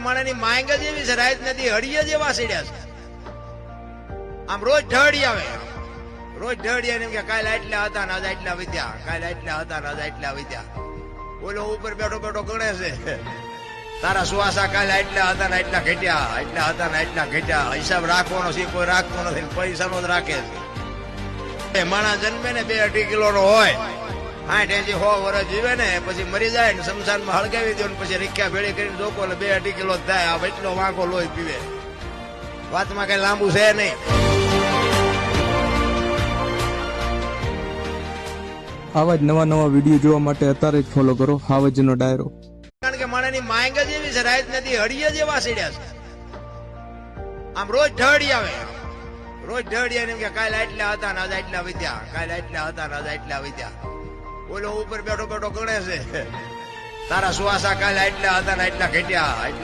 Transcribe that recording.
માણસની માંગ જ એવી છે, રાત નથી હળિયા જેવા સીડ્યા છે. આમ રોજ ઢળી આવે, રોજ ઢળી આવે કે કાલે આટલા હતા ને આજે આટલા વધ્યા, કાલે આટલા હતા ને આજે આટલા વધ્યા. ઓલો ઉપર બેઠો બેઠો ગણે છે, તારા સુવાસા કાલે આટલા હતા ને આટલા ઘટ્યા, આટલા હતા ને આટલા ઘટ્યા. હિસાબ રાખવાનો છે, કોઈ રાખતો નથી, પૈસાનો જ રાખે છે. માણસ જન્મે ને 2-2.5 કિલો નો હોય, 60-80 વર્ષ જીવે ને પછી મરી જાય ને શમશાનમાં હળગાવી દો ને પછી રીખ્યા ભેળી કરીને જોકો એટલે 2-2.5 કિલો થાય. આ એટલો વાંકો લોહી પીવે. વાતમાં કઈ લાંબુ છે નહીં. આવા જ નવા નવા વિડીયો જોવા માટે અત્યારે જ ફોલો કરો હાવજનો ડાયરો. કારણ કે માણસની માંગ જ એવી છે, રાત નથી હળિયા જેવા સીડ્યા છે. આમ રોજ ઢળી આવે, રોજ ઢળી આવે કે કાલે આટલા હતા ને આજે આટલા વધ્યા, કાલે આટલા હતા ને આજે આટલા વધ્યા. ઓલો ઉપર બેઠો બેઠો ગણે છે, તારા સુવાસા કાલે આટલા હતા ને આટલા ઘટ્યા.